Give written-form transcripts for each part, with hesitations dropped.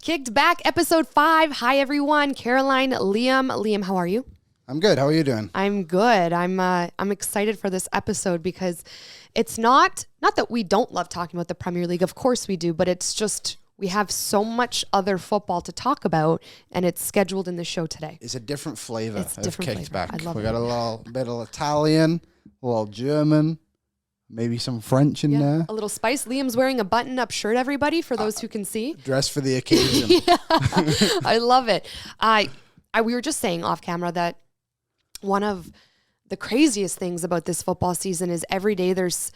Kicked Back, episode 5. Hi, everyone. Caroline, Liam. Liam, how are you? I'm good. How are you doing? I'm good. I'm excited for this episode because it's not that we don't love talking about the Premier League. Of course we do, but it's just we have so much other football to talk about, and it's scheduled in the show today. It's a different flavor of Kicked Back. I love We got a little bit of Italian, a little German, maybe some French in there. A little spice. Liam's wearing a button-up shirt, everybody, for those who can see. Dressed for the occasion. I love it. We were just saying off camera that one of the craziest things about this football season is every day there's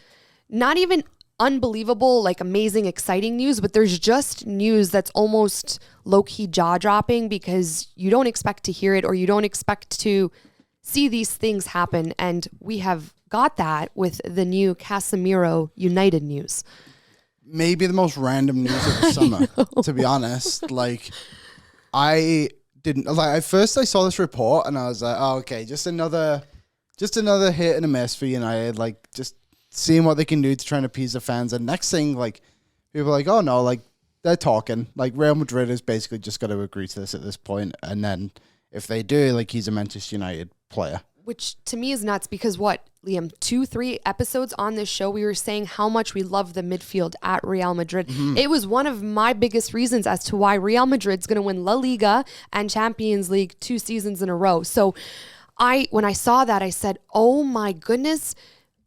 not even unbelievable, like amazing, exciting news, but there's just news that's almost low-key jaw-dropping because you don't expect to hear it or you don't expect to see these things happen. And we have got that with the new Casemiro United news. Maybe the most random news of the summer, to be honest. Like, at first I saw this report and I was like, oh, okay, just another hit and a miss for United, like just seeing what they can do to try and appease the fans. And next thing, like, people are like, oh no, like they're talking. Like Real Madrid has basically just got to agree to this at this point. And then if they do, like, he's a Manchester United player. Which to me is nuts because what, Liam, 2-3 episodes on this show, we were saying how much we love the midfield at Real Madrid. Mm-hmm. It was one of my biggest reasons as to why Real Madrid's going to win La Liga and Champions League 2 seasons in a row. So when I saw that, I said, oh my goodness,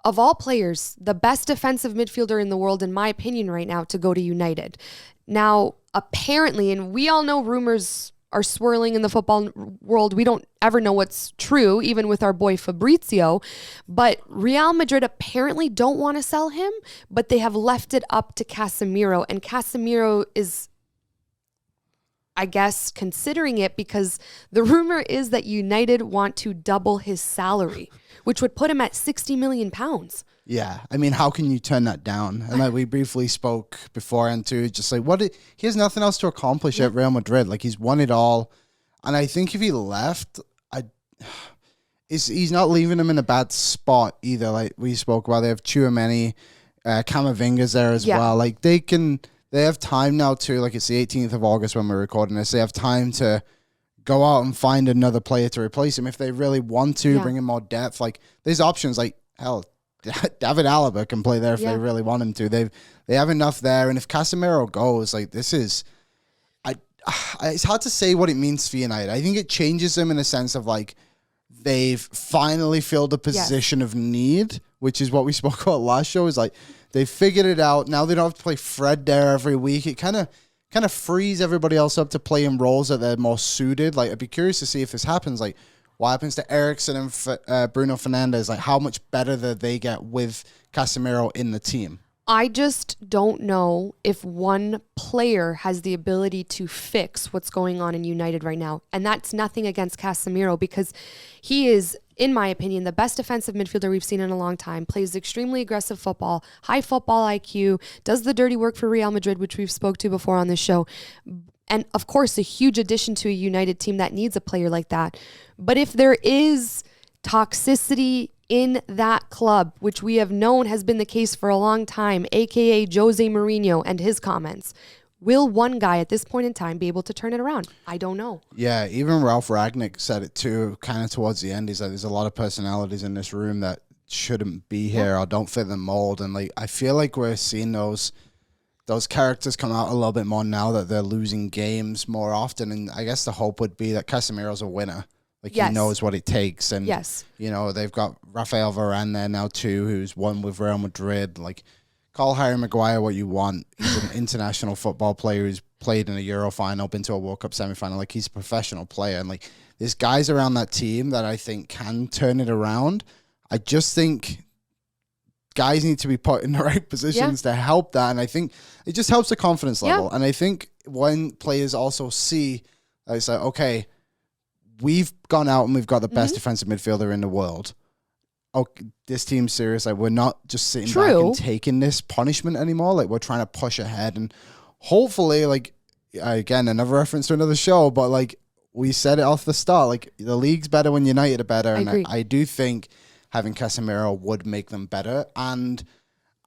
of all players, the best defensive midfielder in the world, in my opinion right now, to go to United. Now, apparently, and we all know rumors are swirling in the football world. We don't ever know what's true, even with our boy Fabrizio. But Real Madrid apparently don't want to sell him, but they have left it up to Casemiro. And Casemiro is, I guess, considering it because the rumor is that United want to double his salary, which would put him at 60 million pounds. Yeah, I mean, how can you turn that down? And like we briefly spoke beforehand too, just like he has nothing else to accomplish at Real Madrid. Like he's won it all, and I think if he left, he's not leaving him in a bad spot either. Like we spoke about, they have Tchouaméni, Camavinga's there as well. Like they have time now too. Like it's the 18th of August when we're recording this. They have time to go out and find another player to replace him if they really want to bring in more depth. Like there's options. Like hell, David Alaba can play there if they really want him to. They have enough there, and if Casemiro goes, like this is, it's hard to say what it means for United. I think it changes them in a sense of like they've finally filled a position of need, which is what we spoke about last show. Is like they figured it out. Now they don't have to play Fred there every week. It kind of frees everybody else up to play in roles that they're more suited. Like I'd be curious to see if this happens. Like, what happens to Eriksen and Bruno Fernandes? Like, how much better do they get with Casemiro in the team? I just don't know if one player has the ability to fix what's going on in United right now. And that's nothing against Casemiro because he is, in my opinion, the best defensive midfielder we've seen in a long time, plays extremely aggressive football, high football IQ, does the dirty work for Real Madrid, which we've spoke to before on this show. And of course, a huge addition to a United team that needs a player like that. But if there is toxicity in that club, which we have known has been the case for a long time, aka Jose Mourinho and his comments, will one guy at this point in time be able to turn it around? I don't know. Yeah, even Ralph Ragnick said it too, kind of towards the end. He's like, there's a lot of personalities in this room that shouldn't be here or don't fit the mold. And like, I feel like we're seeing those characters come out a little bit more now that they're losing games more often. And I guess the hope would be that Casemiro's a winner. Like, he knows what it takes. And, you know, they've got Rafael Varane there now, too, who's won with Real Madrid. Like, call Harry Maguire what you want. He's an international football player who's played in a Euro final, been to a World Cup semi-final. Like, he's a professional player. And, like, there's guys around that team that I think can turn it around. I just think guys need to be put in the right positions to help that. And I think it just helps the confidence level. And I think when players also see, it's like, okay, we've gone out and we've got the best defensive midfielder in the world. Oh, this team's serious. Like, we're not just sitting back and taking this punishment anymore. Like, we're trying to push ahead. And hopefully, like, again, another reference to another show, but like we said it off the start, like the league's better when United are better. And I do think having Casemiro would make them better. And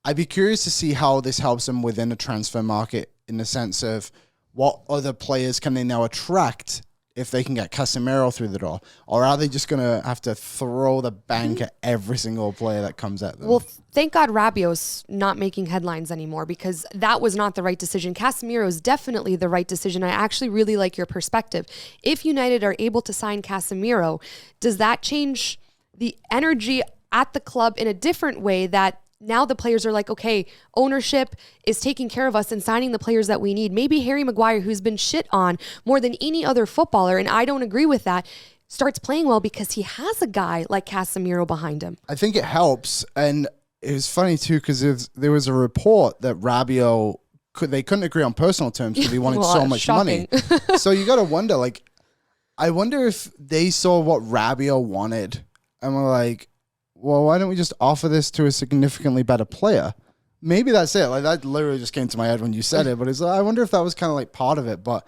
I'd be curious to see how this helps them within a transfer market in the sense of what other players can they now attract if they can get Casemiro through the door? Or are they just going to have to throw the bank at every single player that comes at them? Well, thank God Rabiot's not making headlines anymore, because that was not the right decision. Casemiro is definitely the right decision. I actually really like your perspective. If United are able to sign Casemiro, does that change the energy at the club in a different way, that now the players are like, okay, ownership is taking care of us and signing the players that we need? Maybe Harry Maguire, who's been shit on more than any other footballer, and I don't agree with that, starts playing well because he has a guy like Casemiro behind him. I think it helps. And it was funny too, because there was a report that Rabiot, they couldn't agree on personal terms because he wanted Well, so much shocking. money. So you got to wonder, like, I wonder if they saw what Rabiot wanted and were like, well, why don't we just offer this to a significantly better player? Maybe that's it. Like, that literally just came to my head when you said it, but it's like, I wonder if that was kind of like part of it. But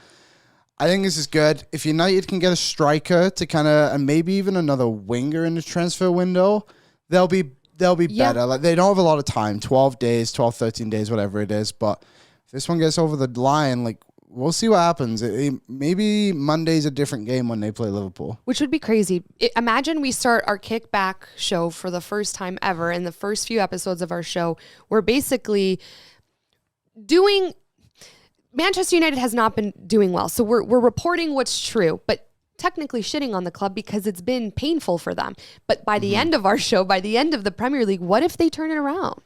I think this is good. If United can get a striker to kind of, and maybe even another winger in the transfer window, they'll be better. Like, they don't have a lot of time, 12 days, 13 days, whatever it is. But if this one gets over the line, like, we'll see what happens. Maybe Monday's a different game when they play Liverpool. Which would be crazy. Imagine we start our kickback show for the first time ever. In the first few episodes of our show, we're basically doing... Manchester United has not been doing well. So we're reporting what's true, but technically shitting on the club because it's been painful for them. But by the end of our show, by the end of the Premier League, what if they turn it around?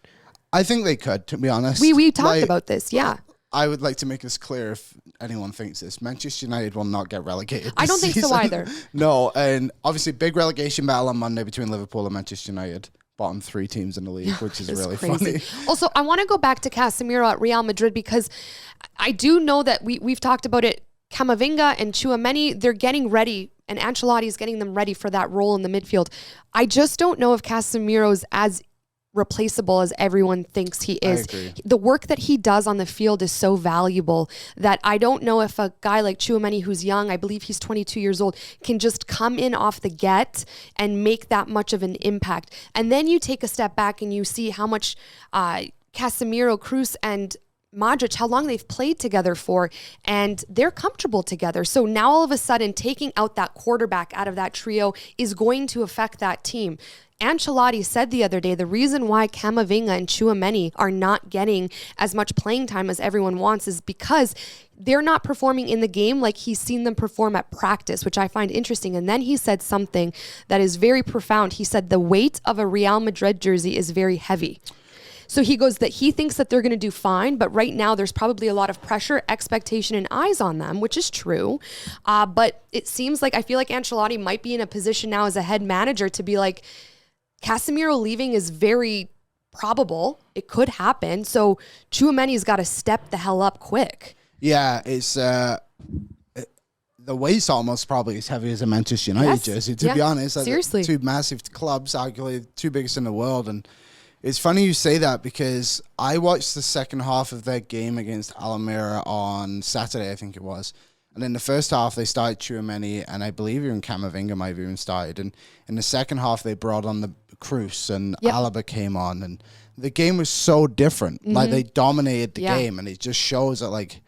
I think they could, to be honest. We talked about this, yeah. I would like to make this clear if anyone thinks this. Manchester United will not get relegated. I don't think so either. No, and obviously big relegation battle on Monday between Liverpool and Manchester United. Bottom 3 teams in the league, which is really crazy. funny. Also, I want to go back to Casemiro at Real Madrid, because I do know that we've talked about it. Camavinga and Tchouaméni, they're getting ready, and Ancelotti is getting them ready for that role in the midfield. I just don't know if Casemiro's as replaceable as everyone thinks he is. I agree. The work that he does on the field is so valuable that I don't know if a guy like Tchouaméni, who's young, I believe he's 22 years old, can just come in off the get and make that much of an impact. And then you take a step back and you see how much Casemiro, Kroos, and Modric, how long they've played together for, and they're comfortable together. So now all of a sudden, taking out that quarterback out of that trio is going to affect that team. Ancelotti said the other day, the reason why Camavinga and Tchouaméni are not getting as much playing time as everyone wants is because they're not performing in the game like he's seen them perform at practice, which I find interesting. And then he said something that is very profound. He said the weight of a Real Madrid jersey is very heavy. So he goes that he thinks that they're going to do fine, but right now there's probably a lot of pressure, expectation, and eyes on them, which is true. But it seems like, I feel like Ancelotti might be in a position now as a head manager to be like, Casemiro leaving is very probable. It could happen. So Tchouaméni's got to step the hell up quick. Yeah, it's the weight's almost probably as heavy as a Manchester United jersey, to be honest. Seriously. 2 massive clubs, arguably 2 biggest in the world. And it's funny you say that, because I watched the second half of their game against Almeria on Saturday, I think it was. And in the first half, they started Tchouaméni, and I believe even Camavinga might have even started. And in the second half, they brought on the Kroos, and Alaba came on. And the game was so different. Mm-hmm. Like, they dominated the game, and it just shows that, like,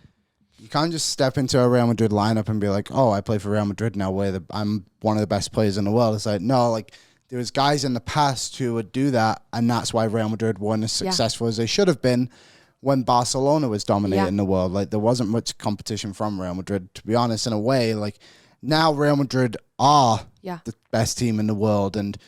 you can't just step into a Real Madrid lineup and be like, oh, I play for Real Madrid now, I'm one of the best players in the world. It's like, no, like, there was guys in the past who would do that, and that's why Real Madrid weren't as successful as they should have been when Barcelona was dominating the world. Like, there wasn't much competition from Real Madrid, to be honest, in a way. Like, now Real Madrid are the best team in the world, and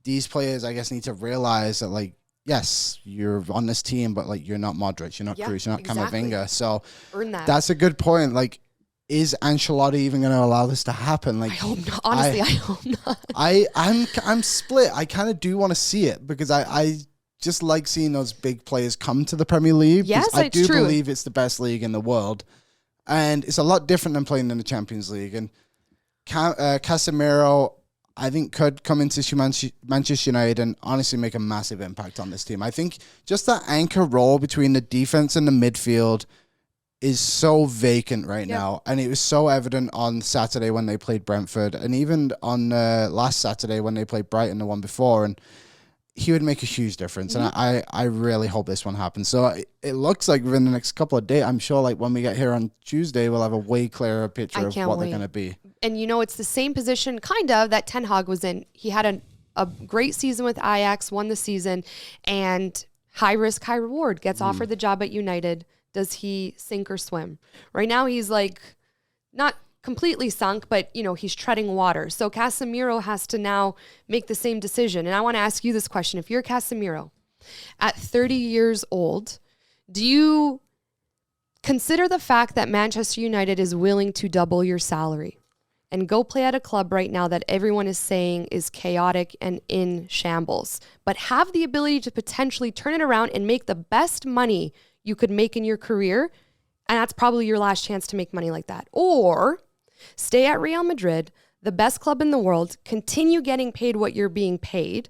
these players, I guess, need to realize that, like, yes, you're on this team, but, like, you're not Modric, you're not Kroos, you're not Camavinga. So earn that. That's a good point. Like, is Ancelotti even going to allow this to happen? Like, I hope not. Honestly, I hope not. I'm split. I kind of do want to see it, because I just like seeing those big players come to the Premier League. Yes, I do true. believe it's the best league in the world. And it's a lot different than playing in the Champions League. And Casemiro, I think, could come into Manchester United and honestly make a massive impact on this team. I think just that anchor role between the defense and the midfield is so vacant right now. And it was so evident on Saturday when they played Brentford, and even on last Saturday when they played Brighton, the one before. And he would make a huge difference. And I really hope this one happens. So it looks like within the next couple of days, I'm sure like when we get here on Tuesday, we'll have a way clearer picture of what they're going to be. And it's the same position kind of that Ten Hag was in. He had a great season with Ajax, won the season, and high risk, high reward, gets offered the job at United. Does he sink or swim? Right now he's like not completely sunk, but he's treading water. So Casemiro has to now make the same decision. And I want to ask you this question. If you're Casemiro at 30 years old, do you consider the fact that Manchester United is willing to double your salary and go play at a club right now that everyone is saying is chaotic and in shambles, but have the ability to potentially turn it around and make the best money you could make in your career? And that's probably your last chance to make money like that. Or stay at Real Madrid, the best club in the world, continue getting paid what you're being paid,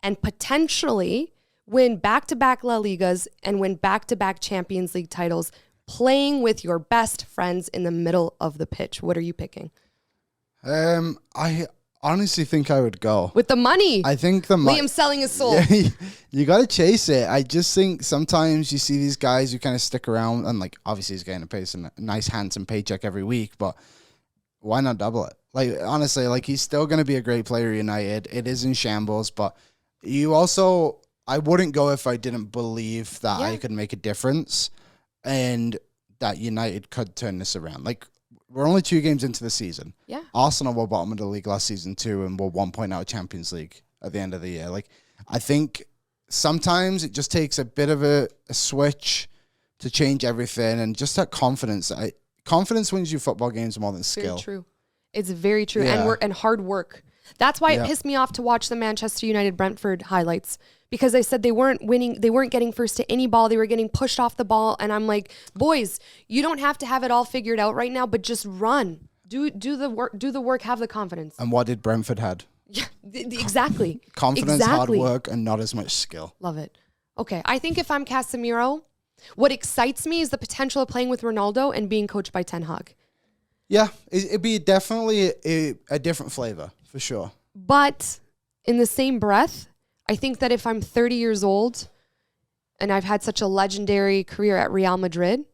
and potentially win back-to-back La Ligas and win back-to-back Champions League titles, playing with your best friends in the middle of the pitch. What are you picking? I honestly think I would go. With the money. I think the money. Liam's selling his soul. Yeah, you got to chase it. I just think sometimes you see these guys who kind of stick around and like, obviously he's getting a nice handsome paycheck every week, but why not double it? Like, honestly, like he's still going to be a great player at United. It is in shambles, but I wouldn't go if I didn't believe that I could make a difference and that United could turn this around. Like, we're only 2 games into the season. Yeah. Arsenal were bottom of the league last season too, and were 1 point out of Champions League at the end of the year. Like, I think sometimes it just takes a bit of a switch to change everything, and just that confidence. Confidence wins you football games more than skill. Very true. It's very true. Yeah. And hard work. That's why it pissed me off to watch the Manchester United Brentford highlights, because they said they weren't winning. They weren't getting first to any ball. They were getting pushed off the ball. And I'm like, boys, you don't have to have it all figured out right now, but just run. Do the work, have the confidence. And what did Brentford had? Yeah, exactly. Confidence, hard work, and not as much skill. Love it. Okay. I think if I'm Casemiro, what excites me is the potential of playing with Ronaldo and being coached by Ten Hag. Yeah, it'd be definitely a different flavor, for sure. But in the same breath, I think that if I'm 30 years old and I've had such a legendary career at Real Madrid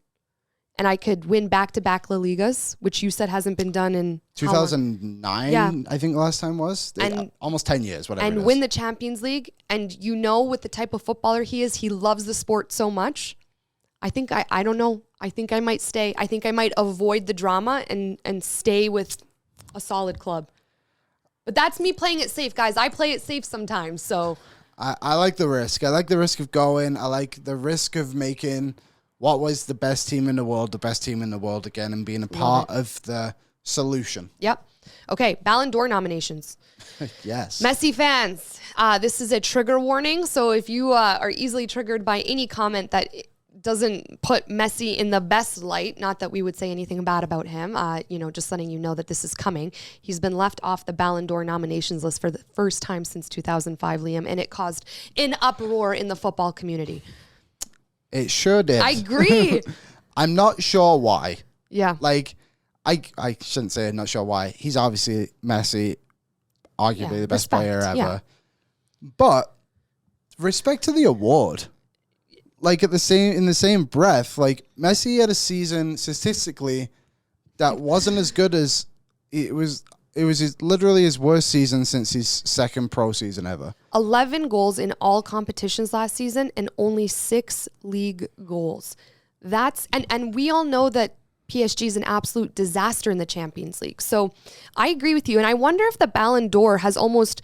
and I could win back-to-back La Ligas, which you said hasn't been done in 2009, I think the last time was. And, almost 10 years, whatever it is. And win the Champions League, and with the type of footballer he is, he loves the sport so much. I think I don't know. I think I might stay. I think I might avoid the drama and stay with a solid club. But that's me playing it safe, guys. I play it safe sometimes, so. I like the risk. I like the risk of going. I like the risk of making what was the best team in the world again, and being a part of the solution. Yep. Okay, Ballon d'Or nominations. Yes. Messi fans, this is a trigger warning. So if you are easily triggered by any comment that doesn't put Messi in the best light, not that we would say anything bad about him, just letting you know that this is coming. He's been left off the Ballon d'Or nominations list for the first time since 2005, Liam, and it caused an uproar in the football community. It sure did. I agree. I'm not sure why. Yeah. Like, I shouldn't say I'm not sure why. He's obviously Messi, arguably the best player ever. Yeah. But respect to the award. Like in the same breath, like Messi had a season statistically that wasn't as good as it was. It was literally his worst season since his second pro season ever. 11 goals in all competitions last season and only 6 league goals. That's and we all know that PSG is an absolute disaster in the Champions League. So I agree with you, and I wonder if the Ballon d'Or has almost.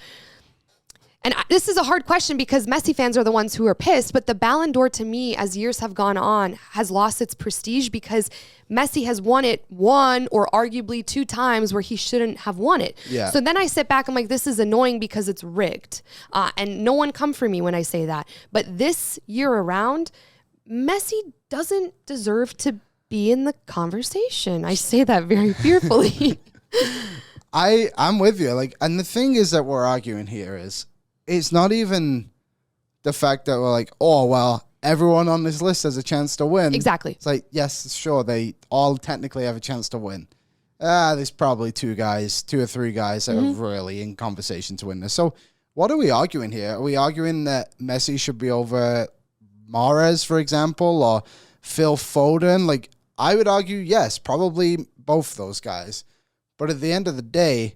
And this is a hard question because Messi fans are the ones who are pissed, but the Ballon d'Or to me, as years have gone on, has lost its prestige because Messi has won it 1 or arguably 2 times where he shouldn't have won it. Yeah. So then I sit back, I'm like, this is annoying because it's rigged. And no one come for me when I say that. But this year around, Messi doesn't deserve to be in the conversation. I say that very fearfully. I'm with you. Like, and the thing is that we're arguing here is, it's not even the fact that we're like, oh, well, everyone on this list has a chance to win. Exactly. It's like, yes, sure, they all technically have a chance to win. There's probably 2 or 3 guys that are really in conversation to win this. So what are we arguing here? Are we arguing that Messi should be over Mahrez, for example, or Phil Foden? Like, I would argue, yes, probably both those guys. But at the end of the day,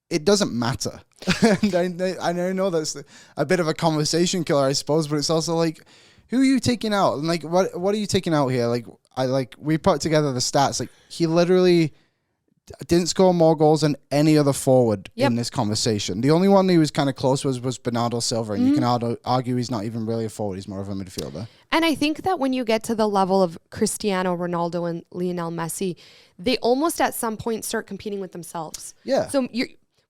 it doesn't matter. And I know that's a bit of a conversation killer, I suppose, but it's also like, who are you taking out? And like, what are you taking out here? We put together the stats. Like, he literally didn't score more goals than any other forward in this conversation. The only one he was kind of close was Bernardo Silva, and you can argue he's not even really a forward. He's more of a midfielder. And I think that when you get to the level of Cristiano Ronaldo and Lionel Messi, they almost at some point start competing with themselves. Yeah. So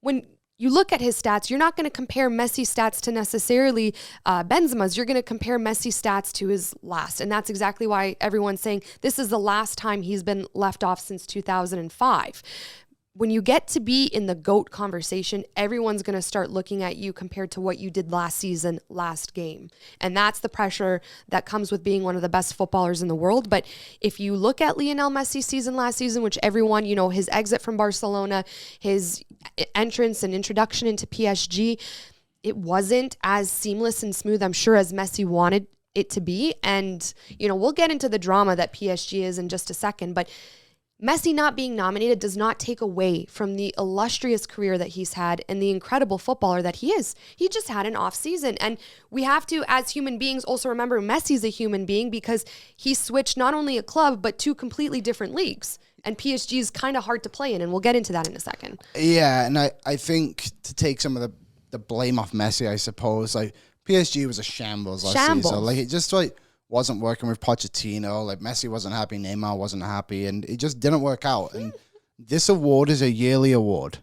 when you look at his stats, you're not going to compare Messi's stats to necessarily Benzema's. You're going to compare Messi's stats to his last. And that's exactly why everyone's saying this is the last time he's been left off since 2005. When you get to be in the GOAT conversation, everyone's going to start looking at you compared to what you did last season, last game. And that's the pressure that comes with being one of the best footballers in the world. But if you look at Lionel Messi's season last season, which everyone, his exit from Barcelona, his entrance and introduction into PSG, it wasn't as seamless and smooth, I'm sure, as Messi wanted it to be. And, we'll get into the drama that PSG is in just a second, but Messi not being nominated does not take away from the illustrious career that he's had and the incredible footballer that he is. He just had an off season. And we have to, as human beings, also remember Messi's a human being because he switched not only a club, but two completely different leagues. And PSG is kind of hard to play in, and we'll get into that in a second. Yeah, and I think to take some of the blame off Messi, I suppose, like PSG was a shambles last season. Like, it just wasn't working with Pochettino. Like, Messi wasn't happy, Neymar wasn't happy, and it just didn't work out. And this award is a yearly award.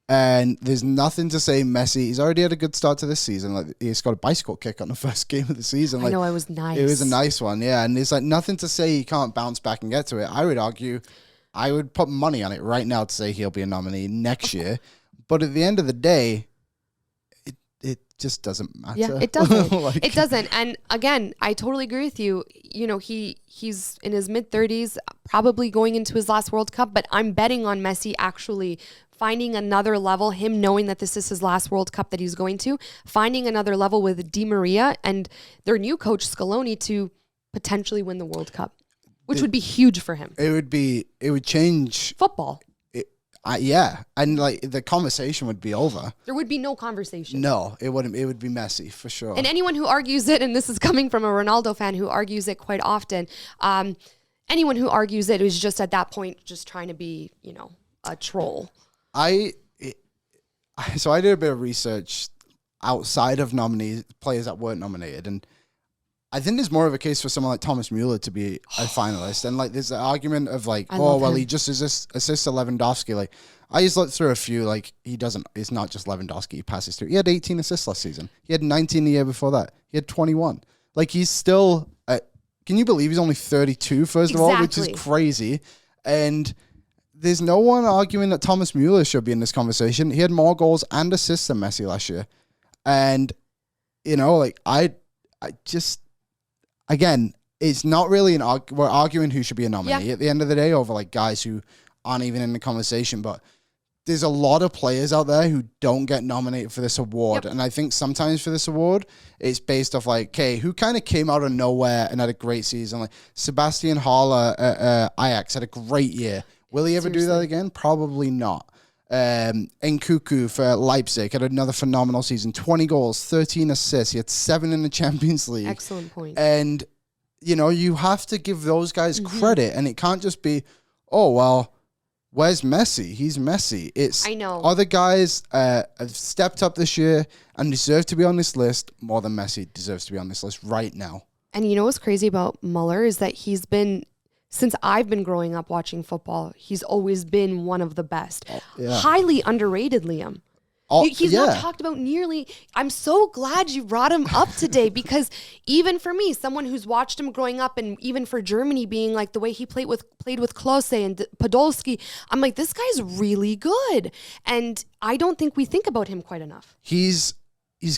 And there's nothing to say Messi, he's already had a good start to this season. Like, he's got a bicycle kick on the first game of the season. I know, it was nice. It was a nice one, yeah. And there's nothing to say he can't bounce back and get to it. I would argue, I would put money on it right now to say he'll be a nominee next year. But at the end of the day, it just doesn't matter. Yeah, it doesn't. It doesn't. And again, I totally agree with you. He's in his mid-30s, probably going into his last World Cup, but I'm betting on Messi actually finding another level, him knowing that this is his last World Cup that he's going to, finding another level with Di Maria and their new coach, Scaloni, to potentially win the World Cup, which would be huge for him. It would change football. Yeah, and the conversation would be over. There would be no conversation. No, it wouldn't. It would be Messi for sure. And anyone who argues it, and this is coming from a Ronaldo fan who argues it quite often, anyone who argues it is just at that point just trying to be, a troll. So I did a bit of research outside of nominees, players that weren't nominated, and I think there's more of a case for someone like Thomas Mueller to be a finalist. And there's the argument of he just assists to Lewandowski. I just looked through a few, it's not just Lewandowski he passes through. He had 18 assists last season. He had 19 the year before that. He had 21. He's still, can you believe he's only 32, first of all, which is crazy. And there's no one arguing that Thomas Mueller should be in this conversation. He had more goals and assists than Messi last year. And, again, it's not really we're arguing who should be a nominee at the end of the day over guys who aren't even in the conversation. But there's a lot of players out there who don't get nominated for this award. Yep. And I think sometimes for this award, it's based off who kind of came out of nowhere and had a great season. Sebastian Haller at Ajax had a great year. Will he ever do that again? Probably not. Nkunku for Leipzig had another phenomenal season. 20 goals, 13 assists. He had 7 in the Champions League. Excellent point. And, you have to give those guys credit. And it can't just be, where's Messi? He's Messi. I know. Other guys have stepped up this year and deserve to be on this list more than Messi deserves to be on this list right now. And what's crazy about Mueller is that he's been... Since I've been growing up watching football, he's always been one of the best. Highly underrated, Liam. He's not talked about nearly. I'm so glad you brought him up today because even for me, someone who's watched him growing up, and even for Germany being the way he played with Klose and Podolski, I'm this guy's really good. And I don't think we think about him quite enough. He's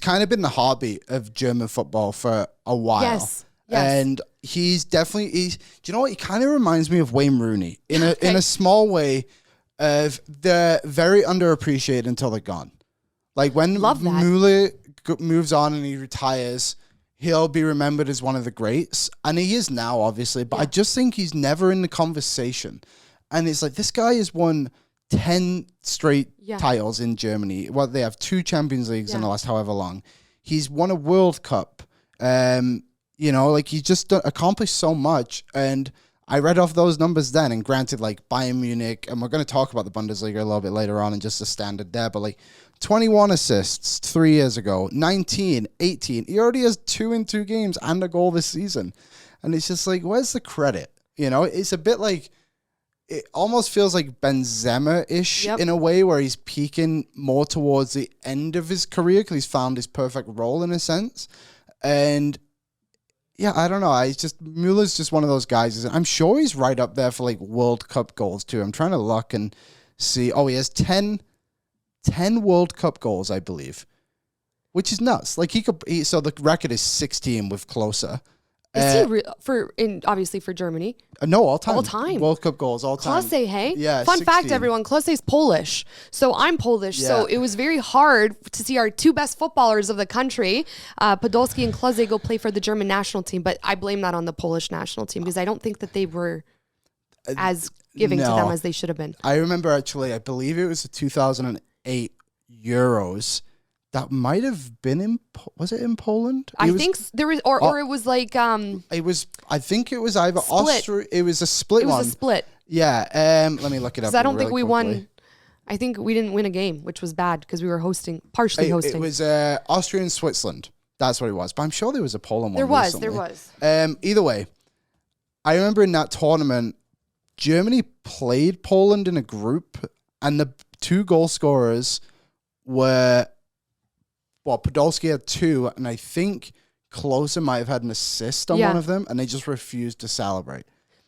kind of been the heartbeat of German football for a while. Yes. And he's definitely, do you know what? He kind of reminds me of Wayne Rooney in a small way of they're very underappreciated until they're gone. Like when Love that. Müller moves on and he retires, he'll be remembered as one of the greats. And he is now, obviously, but I just think he's never in the conversation. And it's like, this guy has won 10 straight titles in Germany. Well, they have 2 Champions Leagues in the last however long. He's won a World Cup. You know, like he's just accomplished so much. And I read off those numbers then, and granted, like Bayern Munich, and we're going to talk about the Bundesliga a little bit later on and just the standard there, but like 21 assists 3 years ago, 19, 18. He already has 2 in 2 games and a goal this season. And it's just like, where's the credit? You know, it's a bit like, it almost feels like Benzema-ish in a way, where he's peaking more towards the end of his career because he's found his perfect role in a sense. And yeah, I don't know. Muller's just one of those guys. I'm sure he's right up there for like World Cup goals too. I'm trying to look and see. Oh, he has 10 World Cup goals, I believe, which is nuts. Like so the record is 16 with Klose. Is he obviously for Germany? No, all time. All time. World Cup goals, all time. Klose, hey? Yeah, Fun 16. fact, everyone, Klose's Polish. So I'm Polish, so it was very hard to see our 2 best footballers of the country, Podolski and Klose, go play for the German national team. But I blame that on the Polish national team because I don't think that they were as giving to them as they should have been. I remember actually, I believe it was the 2008 Euros. That might have been was it in Poland? I think there was, or it was like it was. I think it was either split. Austria. It was a split one. It was a split. Yeah. Let me look it up. Because I don't think we won. I think we didn't win a game, which was bad because we were partially hosting. It was Austria and Switzerland. That's what it was. But I'm sure there was a Poland one. There was. Either way, I remember in that tournament, Germany played Poland in a group, and the 2 goal scorers were. Well, Podolski had 2, and I think Klose might have had an assist on one of them, and they just refused to celebrate.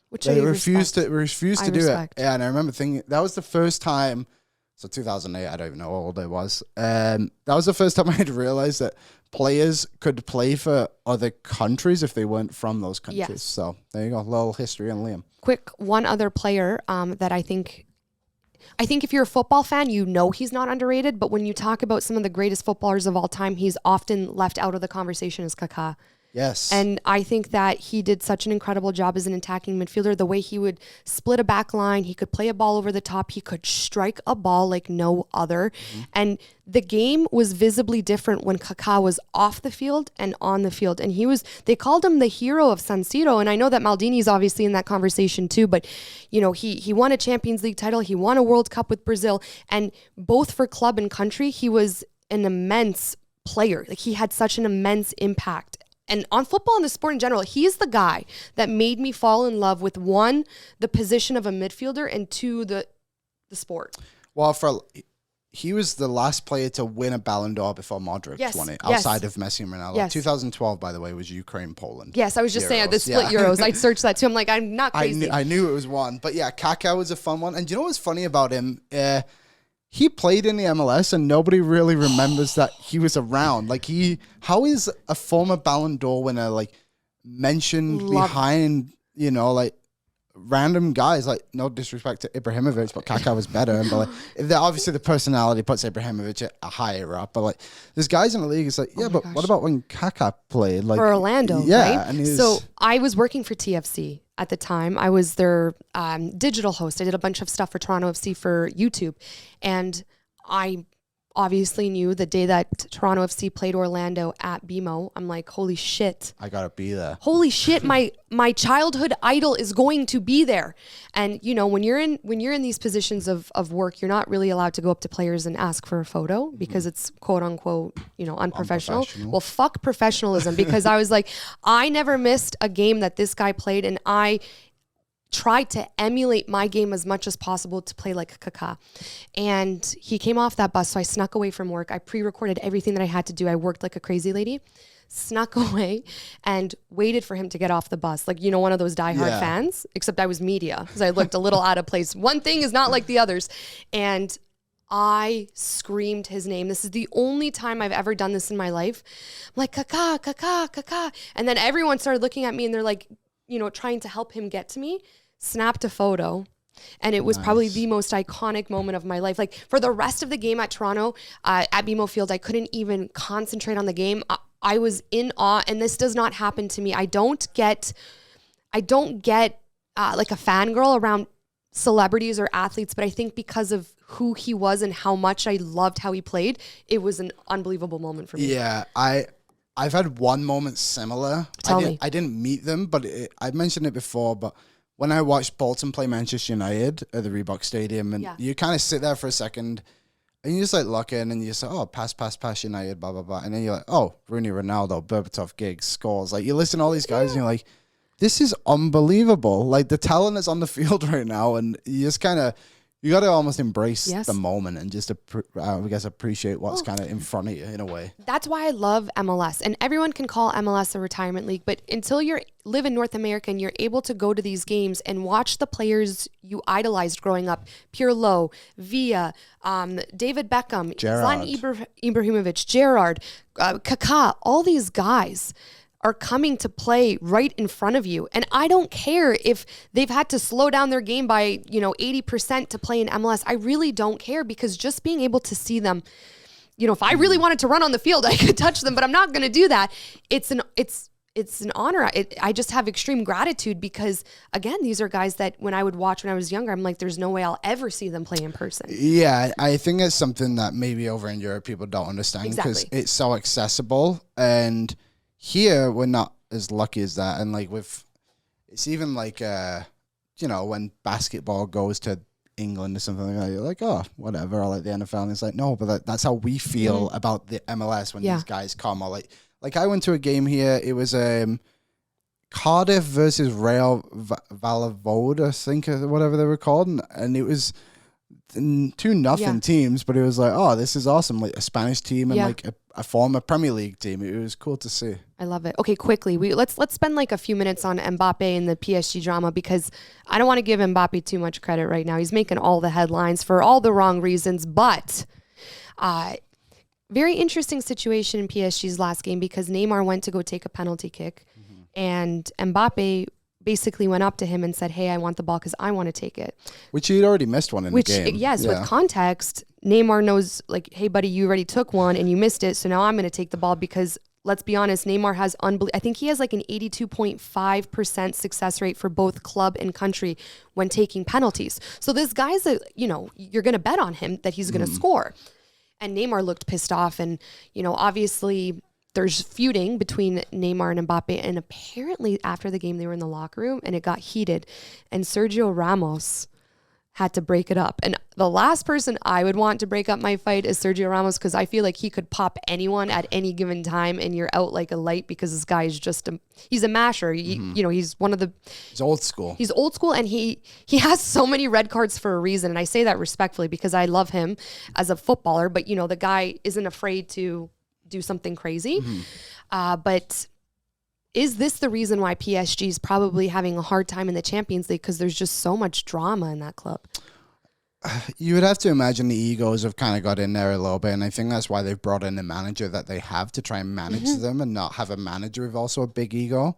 Which they I refused to do respect. it. Yeah, and I remember thinking that was the first time. So 2008, I don't even know how old I was. That was the first time I had realized that players could play for other countries if they weren't from those countries. Yes. So there you go, a little history on Liam. Quick, one other player that I think if you're a football fan, you know he's not underrated. But when you talk about some of the greatest footballers of all time, he's often left out of the conversation as Kaká. Yes. And I think that he did such an incredible job as an attacking midfielder. The way he would split a back line, he could play a ball over the top, he could strike a ball like no other. Mm-hmm. And the game was visibly different when Kaká was off the field and on the field. And they called him the hero of San Siro. And I know that Maldini's obviously in that conversation too, but you know, he won a Champions League title, he won a World Cup with Brazil, and both for club and country, he was an immense player. Like he had such an immense impact. And on football and the sport in general, he's the guy that made me fall in love with 1, the position of a midfielder, and 2, the sport. Well, he was the last player to win a Ballon d'Or before Modric won it, outside of Messi and Ronaldo. Yes. 2012, by the way, was Ukraine-Poland. Yes, I was just saying the split Euros. I searched that too. I'm like, I'm not crazy. I knew it was one. But yeah, Kaká was a fun one. And do you know what's funny about him? He played in the MLS and nobody really remembers that he was around. Like how is a former Ballon d'Or winner like mentioned behind, you know, like random guys? Like no disrespect to Ibrahimovic, but Kaká was better. But like obviously the personality puts Ibrahimovic higher up. But like there's guys in the league. It's like but what about when Kaká played? Like for Orlando, yeah. Right? And so I was working for TFC. At the time, I was their digital host. I did a bunch of stuff for Toronto FC for YouTube. And I obviously knew the day that Toronto FC played Orlando at BMO, I'm like, holy shit. I gotta be there. Holy shit, my childhood idol is going to be there. And you know, when you're in these positions of work, you're not really allowed to go up to players and ask for a photo because it's quote unquote, you know, unprofessional. Well, fuck professionalism, because I was like, I never missed a game that this guy played, and I tried to emulate my game as much as possible to play like Kaká. And he came off that bus, so I snuck away from work. I pre-recorded everything that I had to do. I worked like a crazy lady, snuck away and waited for him to get off the bus. Like, you know, one of those diehard fans, except I was media because I looked a little out of place. One thing is not like the others. And I screamed his name. This is the only time I've ever done this in my life. I'm like, Kaká, Kaká, Kaká. And then everyone started looking at me and they're like, you know, trying to help him get to me. Snapped a photo, And it was probably the most iconic moment of my life. Like for the rest of the game at Toronto, at BMO Field, I couldn't even concentrate on the game. I was in awe, and this does not happen to me. I don't get like a fangirl around celebrities or athletes, but I think because of who he was and how much I loved how he played, it was an unbelievable moment for me. Yeah, I've had one moment similar. Tell me. I didn't meet them, but I mentioned it before, but when I watched Bolton play Manchester United at the Reebok Stadium, and you kind of sit there for a second, and you just like look in, and you just like, oh, pass United, blah, blah, blah. And then you're like, oh, Rooney, Ronaldo, Berbatov, Giggs, scores. Like, you listen to all these guys, and you're like, this is unbelievable. Like, the talent is on the field right now, and you just kind of, you got to almost embrace the moment and just, I guess, appreciate what's kind of in front of you in a way. That's why I love MLS. And everyone can call MLS a retirement league, but until you live in North America and you're able to go to these games and watch the players you idolized growing up, Pirlo, Villa, David Beckham, Zlatan Ibrahimovic, Gerrard, Kaká, all these guys are coming to play right in front of you. And I don't care if they've had to slow down their game by, 80% to play in MLS. I really don't care, because just being able to see them, if I really wanted to run on the field, I could touch them, but I'm not going to do that. It's an honor. I just have extreme gratitude because, again, these are guys that when I would watch when I was younger, I'm like, there's no way I'll ever see them play in person. Yeah, I think it's something that maybe over in Europe people don't understand because it's so accessible, and here we're not as lucky as that. And like it's even like when basketball goes to England or something like that, you're like, oh, whatever, or like the NFL, and it's like, no, but that's how we feel about the MLS when these guys come. Or like I went to a game here, it was Cardiff versus Real Valladolid, I think, or whatever they were called, and it was 2-0 teams, but it was like, oh, this is awesome, like a Spanish team and like a former Premier League team. It was cool to see. I love it. Okay, quickly, let's spend like a few minutes on Mbappe and the PSG drama, because I don't want to give Mbappe too much credit right now. He's making all the headlines for all the wrong reasons, but very interesting situation in PSG's last game, because Neymar went to go take a penalty kick, and Mbappe basically went up to him and said, hey, I want the ball because I want to take it. Which he'd already missed one in the game. Yes, with context, Neymar knows, like, hey, buddy, you already took one and you missed it, so now I'm going to take the ball, because let's be honest, Neymar has I think he has like an 82.5% success rate for both club and country when taking penalties. So this guy's, you're going to bet on him that he's going to score. And Neymar looked pissed off, and, obviously there's feuding between Neymar and Mbappe, and apparently after the game they were in the locker room and it got heated, and Sergio Ramos had to break it up. And the last person I would want to break up my fight is Sergio Ramos, because I feel like he could pop anyone at any given time and you're out like a light, because this guy is just he's a masher. He's one of the... He's old school. He's old school, and he has so many red cards for a reason. And I say that respectfully because I love him as a footballer, but the guy isn't afraid to do something crazy. But is this the reason why PSG is probably having a hard time in the Champions League? Because there's just so much drama in that club. You would have to imagine the egos have kind of got in there a little bit, and I think that's why they've brought in the manager that they have, to try and manage them and not have a manager with also a big ego.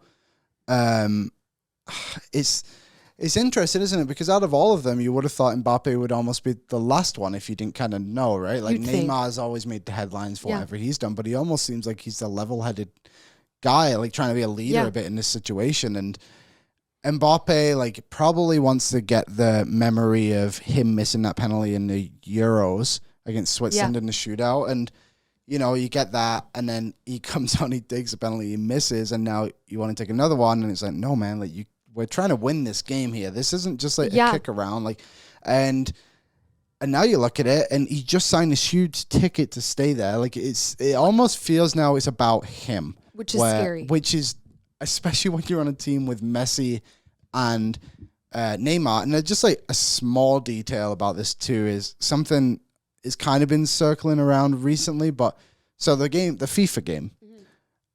It's interesting, isn't it? Because out of all of them, you would have thought Mbappe would almost be the last one if you didn't kind of know, right? Like Neymar's always made the headlines for whatever he's done, but he almost seems like he's the level-headed guy, like trying to be a leader a bit in this situation. And Mbappe, like, probably wants to get the memory of him missing that penalty in the Euros against Switzerland in the shootout. And, you get that, and then he comes out, he digs a penalty, he misses, and now you want to take another one, and it's like, no, man, like, we're trying to win this game here. This isn't just like a kick around. Like, and now you look at it, and he just signed this huge ticket to stay there. Like, it almost feels now it's about him. Which is scary. Which is, especially when you're on a team with Messi and Neymar. And just like a small detail about this too is something is kind of been circling around recently. But so the FIFA game,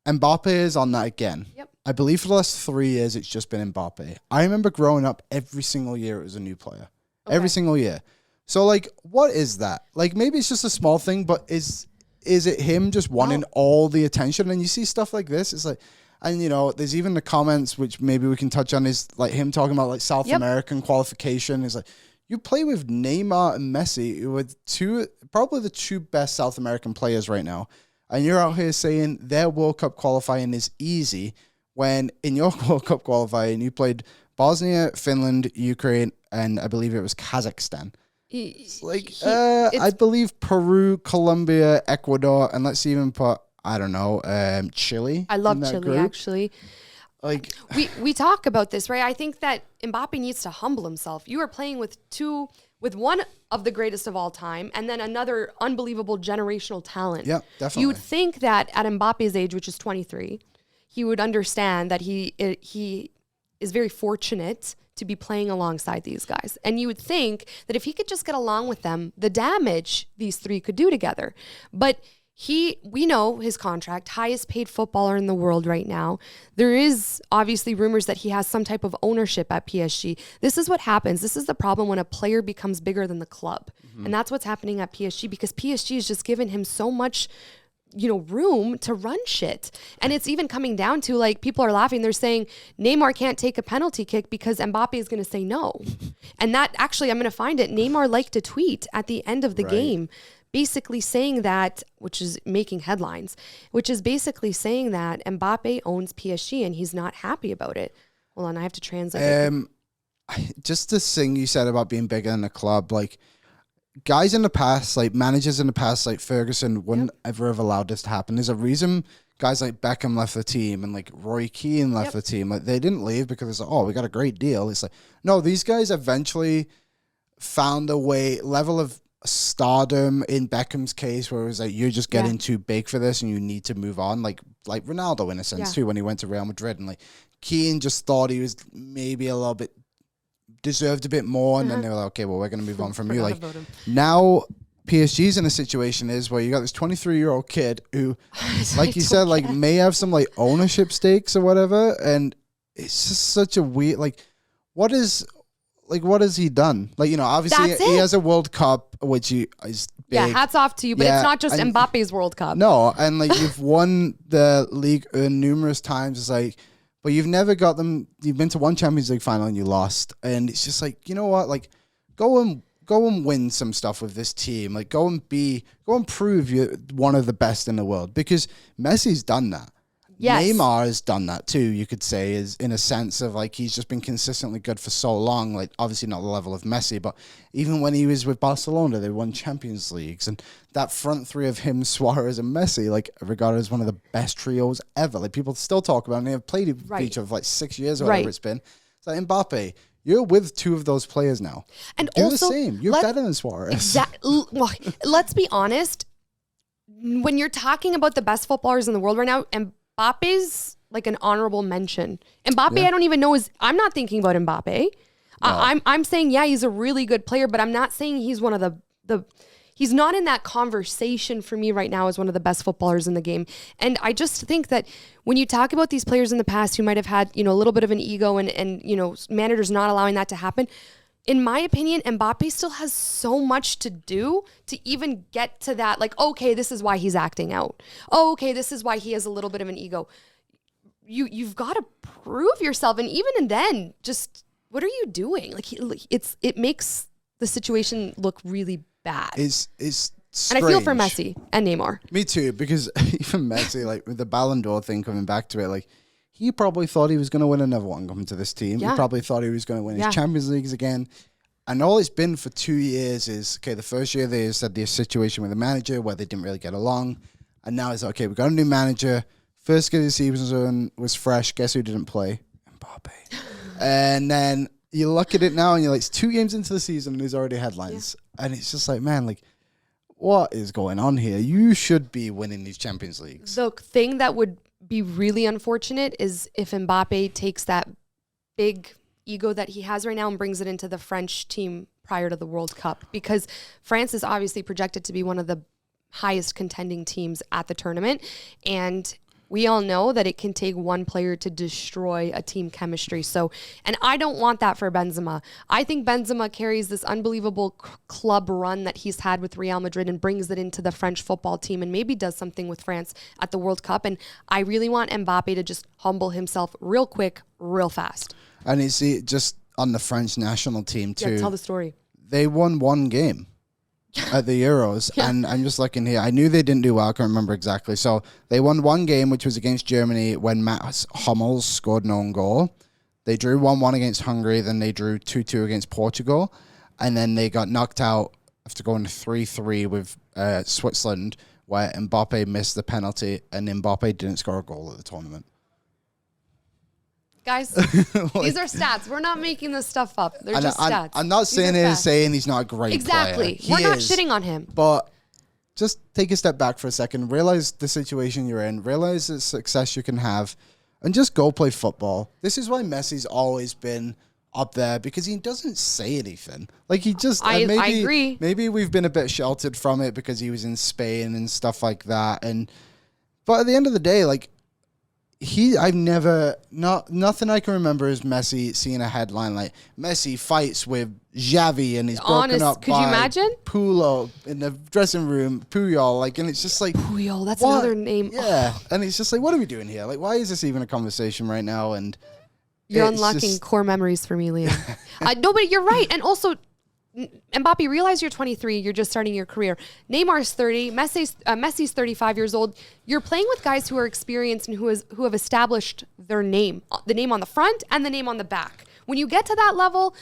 Mbappe is on that again. Yep. I believe for the last 3 years, it's just been Mbappe. I remember growing up, every single year it was a new player. Okay. Every single year. So, like, what is that? Like, maybe it's just a small thing, but is it him just wanting all the attention? And you see stuff like this, it's like, And, there's even the comments, which maybe we can touch on, is like him talking about like South American qualification. Is like, you play with Neymar and Messi, who are probably the two best South American players right now. And you're out here saying their World Cup qualifying is easy when in your World Cup qualifying, you played Bosnia, Finland, Ukraine, and I believe it was Kazakhstan. I believe Peru, Colombia, Ecuador, and let's even put, I don't know, Chile. I love Chile, group. Actually. Like we talk about this, right? I think that Mbappe needs to humble himself. You are playing with one of the greatest of all time, and then another unbelievable generational talent. Yeah, definitely. You would think that at Mbappe's age, which is 23, he would understand that he is very fortunate to be playing alongside these guys. And you would think that if he could just get along with them, the damage these three could do together. But we know his contract, highest paid footballer in the world right now. There is obviously rumors that he has some type of ownership at PSG. This is what happens. This is the problem when a player becomes bigger than the club. Mm-hmm. And that's what's happening at PSG, because PSG has just given him so much room to run shit. And it's even coming down to, like, people are laughing. They're saying Neymar can't take a penalty kick because Mbappe is going to say no. And that, actually, I'm going to find it. Neymar liked a tweet at the end of the game basically saying that, which is making headlines, which is basically saying that Mbappe owns PSG and he's not happy about it. Hold on, I have to translate. Just this thing you said about being bigger than the club, like, guys in the past, like managers in the past, like Ferguson, wouldn't ever have allowed this to happen. There's a reason guys like Beckham left the team and like Roy Keane left the team. Like, they didn't leave because it's like, oh, we got a great deal. It's like, no, these guys eventually found a level of stardom in Beckham's case where it was like, you're just getting too big for this and you need to move on. Like Ronaldo in a sense too, when he went to Real Madrid, and like Keane just thought he was maybe a little bit deserved a bit more, and then they were like, okay, well, we're going to move on from you. Like, now PSG's in a situation is where you got this 23-year-old kid who, like you said, like may have some like ownership stakes or whatever, and it's just such a weird, like, what has he done? Like, obviously he has a World Cup, which he is big. Yeah, hats off to you, but it's not just Mbappe's World Cup. No, and like you've won the league numerous times. It's like, but you've never got them. You've been to one Champions League final and you lost. And it's just like, you know what? Like, go and win some stuff with this team. Like, go and prove you're one of the best in the world, because Messi's done that. Yes. Neymar has done that too, you could say, is in a sense of like, he's just been consistently good for so long. Like, obviously not the level of Messi, but even when he was with Barcelona, they won Champions Leagues, and that front three of him, Suarez and Messi, like, regarded as one of the best trios ever. Like, people still talk about it, and they have played each other for like 6 years or whatever it's been. It's like, Mbappe, you're with two of those players now. And do also, the same. You're better than Suarez. Exactly. Well, let's be honest. When you're talking about the best footballers in the world right now, and Mbappe's like an honorable mention. Mbappe, I don't even know I'm not thinking about Mbappe. No. I'm saying, he's a really good player, but I'm not saying he's one of the he's not in that conversation for me right now as one of the best footballers in the game. And I just think that when you talk about these players in the past who might have had, a little bit of an ego and managers not allowing that to happen, in my opinion, Mbappe still has so much to do to even get to that. Like, okay, this is why he's acting out. Oh, okay, this is why he has a little bit of an ego. You've got to prove yourself, and even then, just what are you doing? Like, it makes the situation look really bad. It's strange. And I feel for Messi and Neymar. Me too, because even Messi, like with the Ballon d'Or thing coming back to it, like, he probably thought he was going to win another one coming to this team. Yeah. He probably thought he was going to win his Champions Leagues again. And all it's been for 2 years is, okay, the first year they said the situation with the manager where they didn't really get along. And now it's, okay, we got a new manager. First game of the season was fresh. Guess who didn't play? Mbappe. And then you look at it now and you're like, it's 2 games into the season and there's already headlines. Yeah. And it's just like, man, like, what is going on here? You should be winning these Champions Leagues. The thing that would be really unfortunate is if Mbappe takes that big ego that he has right now and brings it into the French team prior to the World Cup, because France is obviously projected to be one of the highest contending teams at the tournament. And we all know that it can take one player to destroy a team chemistry. So, and I don't want that for Benzema. I think Benzema carries this unbelievable club run that he's had with Real Madrid and brings it into the French football team and maybe does something with France at the World Cup. And I really want Mbappe to just humble himself real quick, real fast. And you see, just on the French national team too. Yeah, tell the story. They won one game at the Euros, and I'm just looking here. I knew they didn't do well. I can't remember exactly. So they won one game, which was against Germany when Mats Hummels scored an own goal. They drew 1-1 against Hungary, then they drew 2-2 against Portugal, and then they got knocked out after going 3-3 with Switzerland, where Mbappe missed the penalty, and Mbappe didn't score a goal at the tournament. Guys, these are stats. We're not making this stuff up. They're just stats. I'm not saying he's not a great player. We're not shitting on him. But just take a step back for a second. Realize the situation you're in. Realize the success you can have. And just go play football. This is why Messi's always been up there, because he doesn't say anything. Like, he just... I agree. Maybe we've been a bit sheltered from it because he was in Spain and stuff like that. But at the end of the day, like... nothing I can remember is Messi seeing a headline like Messi fights with Xavi and he's broken up could by you imagine? Pulo in the dressing room, Puyol, like, and it's just like Puyol, that's another name. Yeah, and it's just like, what are we doing here? Like, why is this even a conversation right now? And you're unlocking core memories for me, Liam. No, but you're right, and also. Mbappe, realize you're 23. You're just starting your career. Neymar's 30. Messi's 35 years old. You're playing with guys who are experienced and who have established their name, the name on the front and the name on the back. When you get to that level,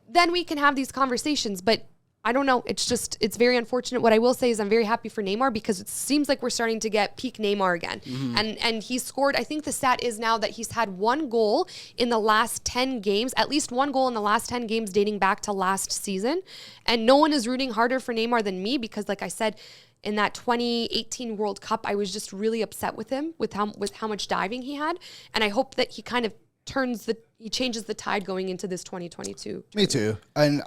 then we can have these conversations. But I don't know. It's very unfortunate. What I will say is I'm very happy for Neymar because it seems like we're starting to get peak Neymar again. Mm-hmm. And he scored, I think the stat is now that he's had one goal in the last 10 games, at least one goal in the last 10 games dating back to last season. And no one is rooting harder for Neymar than me because, like I said, in that 2018 World Cup, I was just really upset with him with how much diving he had. And I hope that he kind of changes the tide going into this 2022. Me too. And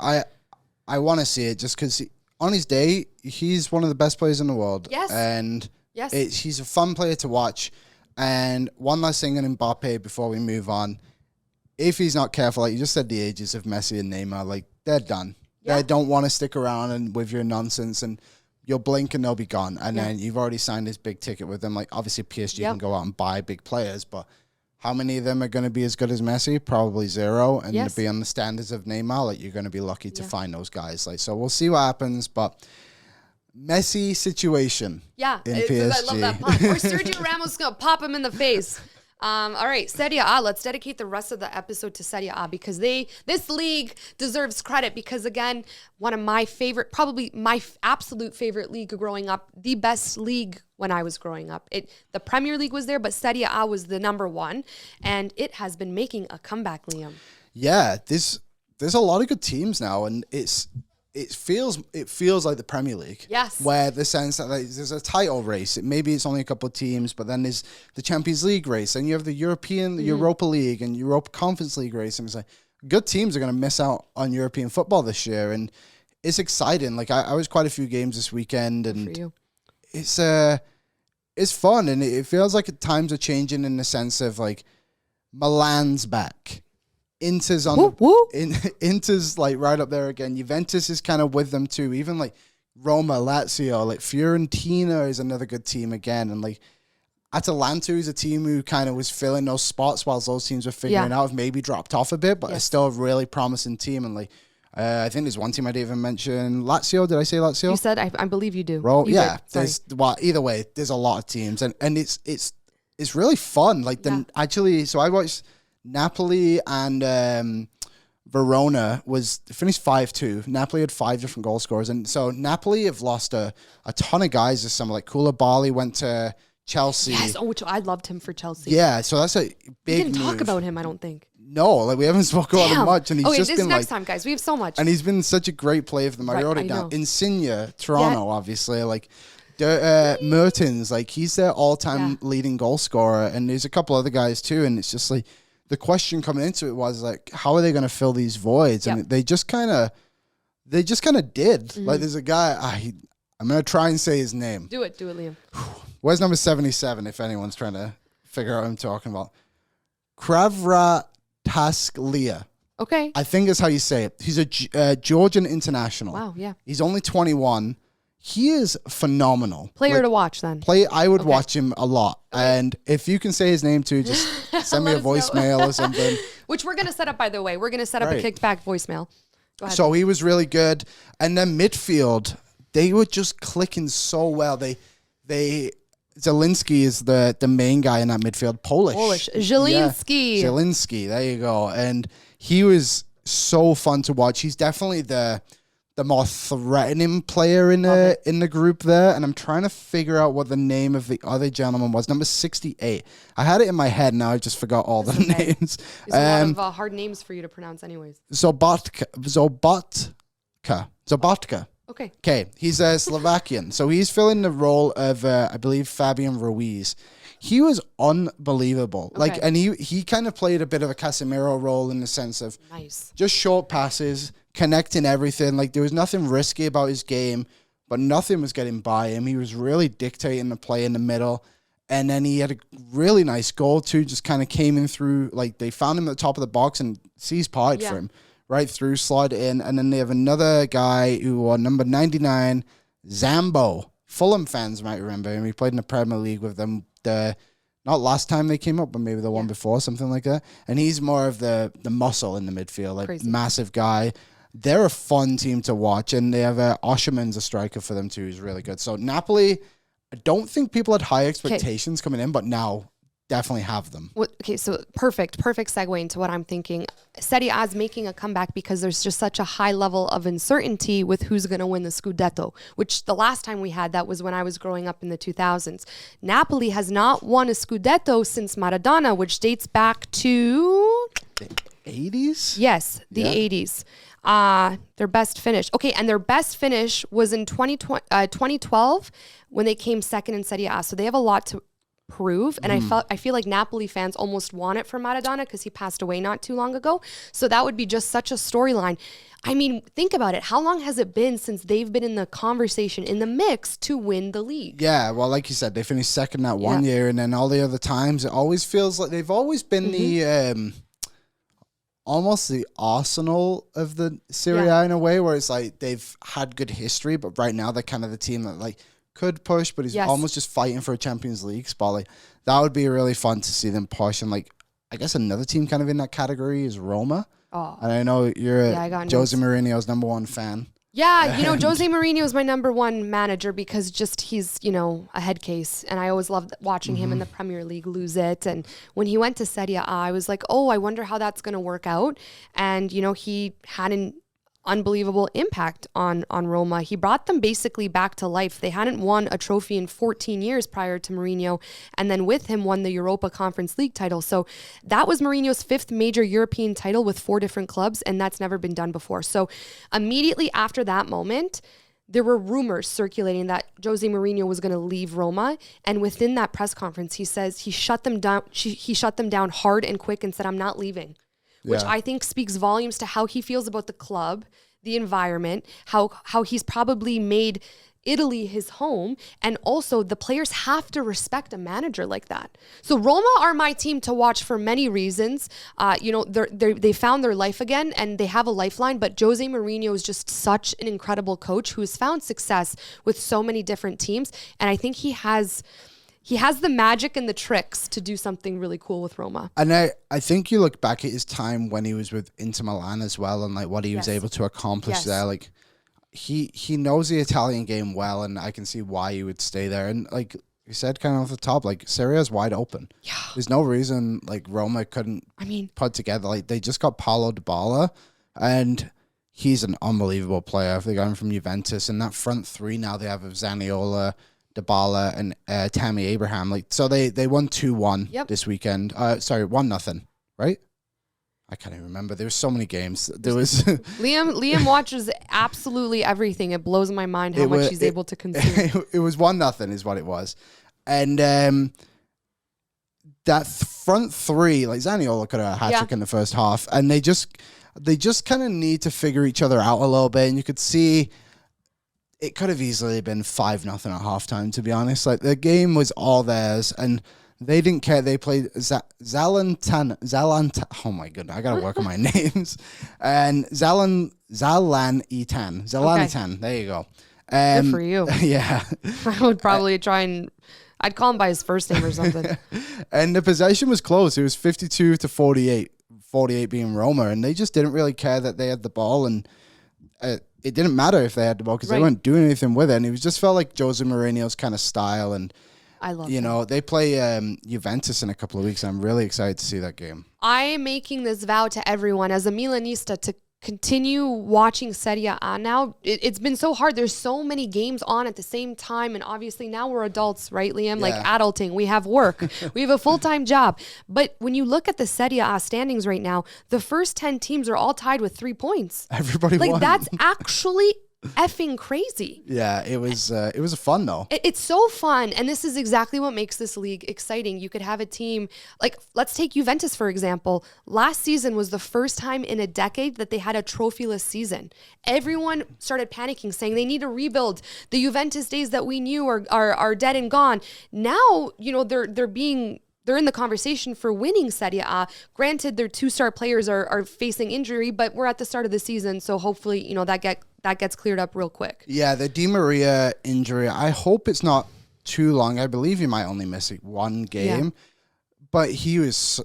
I want to see it just because on his day, he's one of the best players in the world. Yes. And yes. He's a fun player to watch. And one last thing on Mbappe before we move on. If he's not careful, like you just said, the ages of Messi and Neymar, like, they're done. Yeah. They don't want to stick around and with your nonsense, and you'll blink and they'll be gone. And then you've already signed this big ticket with them. Like, obviously PSG can go out and buy big players, but how many of them are going to be as good as Messi? Probably zero. And to be on the standards of Neymar, like, you're going to be lucky to find those guys. Like, so we'll see what happens. But Messi situation. Yeah, in PSG. I love that pop. Or Sergio Ramos is going to pop him in the face. All right, Serie A. Let's dedicate the rest of the episode to Serie A because this league deserves credit because, again, one of my favorite, probably my absolute favorite league growing up, the best league when I was growing up. The Premier League was there, but Serie A was the number one, and it has been making a comeback, Liam. Yeah, there's a lot of good teams now, and it feels like the Premier League. Yes. Where the sense that there's a title race. Maybe it's only a couple of teams, but then there's the Champions League race, and you have the Europa League and Europa Conference League race, and it's like good teams are going to miss out on European football this year, and it's exciting. Like I was quite a few games this weekend, and it's fun, and it feels like times are changing in the sense of like Milan's back. Inter's Inter's like right up there again. Juventus is kind of with them too. Even like Roma, Lazio, like Fiorentina is another good team again. And like Atalanta is a team who kind of was filling those spots whilst those teams were figuring out, have maybe dropped off a bit, but it's still a really promising team. And like I think there's one team I didn't even mention. Lazio, did I say Lazio? You said, I believe you do. Either way, there's a lot of teams, and it's really fun. Like so I watched Napoli and Verona finished 5-2. Napoli had 5 different goal scorers, and so Napoli have lost a ton of guys this summer. Like Koulibaly went to Chelsea. Yes, which I loved him for Chelsea. Yeah, so that's a big. We didn't talk about him, I don't think. No, like we haven't spoken about him much, and he's just been next time, guys. We have so much, and he's been such a great player for them. I wrote it down. Insigne, Toronto, obviously, like. Mertens, like he's their all-time leading goal scorer, and there's a couple other guys too, and it's just like the question coming into it was like, how are they going to fill these voids? And they just kind of did. Mm-hmm. Like there's a guy, I'm going to try and say his name. Do it, Liam. Where's number 77? If anyone's trying to figure out what I'm talking about. Kvaratskhelia. Okay. I think is how you say it. He's a Georgian international. Wow, yeah. He's only 21. He is phenomenal. Player to watch then. I would watch him a lot. Okay. And if you can say his name too, just send me a voicemail or something. Which we're going to set up, by the way. We're going to set up a kickback voicemail. Go ahead. So he was really good. And then midfield, they were just clicking so well. Zielinski is the main guy in that midfield. Polish. Zielinski. Yeah. Zielinski. There you go. And he was so fun to watch. He's definitely the more threatening player in the group there. And I'm trying to figure out what the name of the other gentleman was. Number 68. I had it in my head. Now I just forgot all the names. There's a lot of hard names for you to pronounce anyways. Zobotka. Okay. He's Slovakian. So he's filling the role of, I believe, Fabian Ruiz. He was unbelievable. Okay. And he kind of played a bit of a Casemiro role in the sense of just short passes, connecting everything. Like, there was nothing risky about his game, but nothing was getting by him. He was really dictating the play in the middle. And then he had a really nice goal too, just kind of came in through, like, they found him at the top of the box and seized parted for him. Right through, slide in. And then they have another guy who wore number 99, Zambo. Fulham fans might remember him. He played in the Premier League with them. Not last time they came up, but maybe the one before, something like that. And he's more of the muscle in the midfield, like massive guy. They're a fun team to watch, and they have Osherman's a striker for them too, who's really good. So Napoli, I don't think people had high expectations coming in, but now definitely have them. Okay, so perfect segue into what I'm thinking. Serie A is making a comeback because there's just such a high level of uncertainty with who's going to win the Scudetto, which the last time we had that was when I was growing up in the 2000s. Napoli has not won a Scudetto since Maradona, which dates back to... The 80s? Yes, the 80s. Their best finish. Okay, and their best finish was in 2012 when they came second in Serie A. So they have a lot to prove, and I feel like Napoli fans almost want it for Maradona because he passed away not too long ago. So that would be just such a storyline. I mean, think about it. How long has it been since they've been in the conversation, in the mix to win the league? Yeah, well, like you said, they finished second that one year, and then all the other times, it always feels like they've always been the almost the Arsenal of the Serie A in a way, where it's like they've had good history, but right now they're kind of the team that like could push, but he's almost just fighting for a Champions League spot. Like, that would be really fun to see them push. And like, I guess another team kind of in that category is Roma. Oh. And I know you're Jose Mourinho's number one fan. Yeah, Jose Mourinho is my number one manager because just he's, a head case. And I always loved watching him in the Premier League lose it. And when he went to Serie A, I was like, oh, I wonder how that's going to work out. And, he had an unbelievable impact on Roma. He brought them basically back to life. They hadn't won a trophy in 14 years prior to Mourinho, and then with him won the Europa Conference League title. So that was Mourinho's fifth major European title with 4 different clubs, and that's never been done before. So immediately after that moment, there were rumors circulating that Jose Mourinho was going to leave Roma, and within that press conference, he says he shut them down. He shut them down hard and quick and said, "I'm not leaving." Which I think speaks volumes to how he feels about the club, the environment, how he's probably made Italy his home, and also the players have to respect a manager like that. So Roma are my team to watch for many reasons. They found their life again, and they have a lifeline, but Jose Mourinho is just such an incredible coach who has found success with so many different teams, and I think he has the magic and the tricks to do something really cool with Roma. And I think you look back at his time when he was with Inter Milan as well, and like what he was able to accomplish there. Like he knows the Italian game well, and I can see why he would stay there. And like you said, kind of off the top, like Serie is wide open. Yeah. There's no reason like Roma couldn't put together. Like they just got Paulo Dybala, and he's an unbelievable player. They got him from Juventus, and that front three now they have of Zaniolo, Dybala, and Tammy Abraham. Like, so they won 2-1 this weekend. 1-0, right? I can't even remember. There were so many games. There was Liam watches absolutely everything. It blows my mind how much he's able to consume. It was 1-0 is what it was. And that front three, like Zaniolo could have a hat-trick in the first half, and they just kind of need to figure each other out a little bit, and you could see it could have easily been 5-0 at halftime, to be honest. Like, the game was all theirs, and They didn't care. They played Zalantan. Oh my goodness, I gotta work on my names. And Zalanitan. There you go. Good for you. Yeah. I would probably I'd call him by his first name or something. And the possession was close. It was 52-48. 48 being Roma, and they just didn't really care that they had the ball, and it didn't matter if they had the ball because they weren't doing anything with it. And it was just felt like Jose Mourinho's kind of style. And I love they play Juventus in a couple of weeks. I'm really excited to see that game. I am making this vow to everyone as a Milanista to continue watching Serie A now. It's been so hard. There's so many games on at the same time. And obviously now we're adults, right, Liam? Like adulting. We have work. We have a full-time job. But when you look at the Serie A standings right now, the first 10 teams are all tied with 3 points. Everybody won. That's actually effing crazy. Yeah, it was fun though. It's so fun, and this is exactly what makes this league exciting. You could have a team like, let's take Juventus for example. Last season was the first time in a decade that they had a trophyless season. Everyone started panicking, saying they need to rebuild. The Juventus days that we knew are dead and gone. Now, they're in the conversation for winning Serie A. Granted, their 2-star players are facing injury, but we're at the start of the season, so hopefully, that gets cleared up real quick. Yeah, the Di Maria injury, I hope it's not too long. I believe he might only miss one game, but he was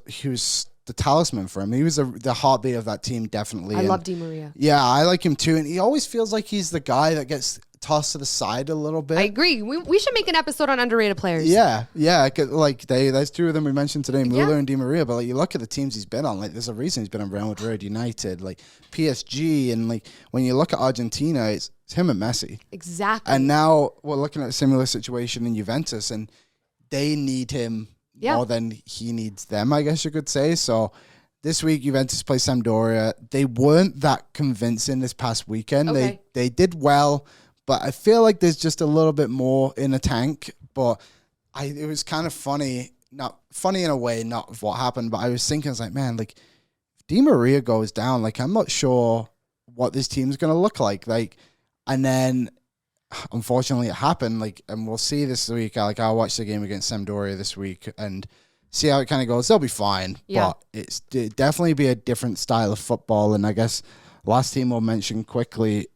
the talisman for him. He was the heartbeat of that team, definitely. I love Di Maria. Yeah, I like him too, and he always feels like he's the guy that gets tossed to the side a little bit. I agree. We should make an episode on underrated players. Yeah. Like there's 2 of them we mentioned today, Müller and Di Maria. But like you look at the teams he's been on, like there's a reason he's been on Real Madrid, United, like PSG, and like when you look at Argentina, it's him and Messi. Exactly. And now we're looking at a similar situation in Juventus, and they need him more than he needs them, I guess you could say. So this week, Juventus play Sampdoria. They weren't that convincing this past weekend. Okay. They did well, but I feel like there's just a little bit more in the tank. But it was kind of funny, not funny in a way, not of what happened, but I was thinking, I was like, man, like, if Di Maria goes down, like, I'm not sure what this team's going to look like. Like, and then, unfortunately, it happened. Like, and we'll see this week. I'll watch the game against Sampdoria this week and see how it kind of goes. They'll be fine, but it definitely be a different style of football. And I guess last team we'll mention quickly.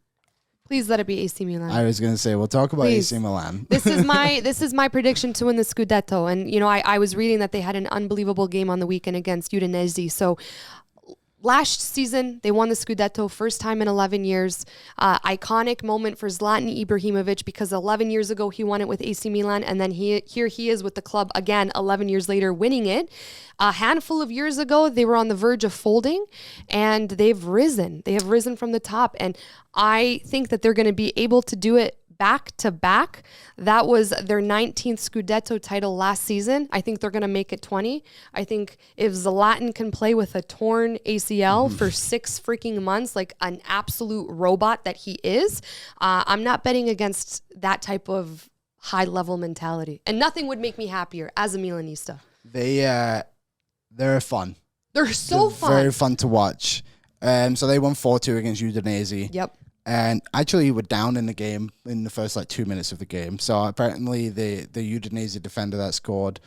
Please let it be AC Milan. I was going to say, we'll talk about AC Milan. This is my prediction to win the Scudetto. And, I was reading that they had an unbelievable game on the weekend against Udinese. So last season, they won the Scudetto, first time in 11 years. Iconic moment for Zlatan Ibrahimovic because 11 years ago, he won it with AC Milan. And then here he is with the club again, 11 years later, winning it. A handful of years ago, they were on the verge of folding, and they've risen. They have risen from the top. And I think that they're going to be able to do it back to back. That was their 19th Scudetto title last season. I think they're going to make it 20. I think if Zlatan can play with a torn ACL for 6 freaking months, like an absolute robot that he is, I'm not betting against that type of high-level mentality. And nothing would make me happier as a Milanista. They're fun. They're fun. Very fun to watch. So they won 4-2 against Udinese. Yep. And actually were down in the game in the first 2 minutes of the game. So apparently the Udinese defender that scored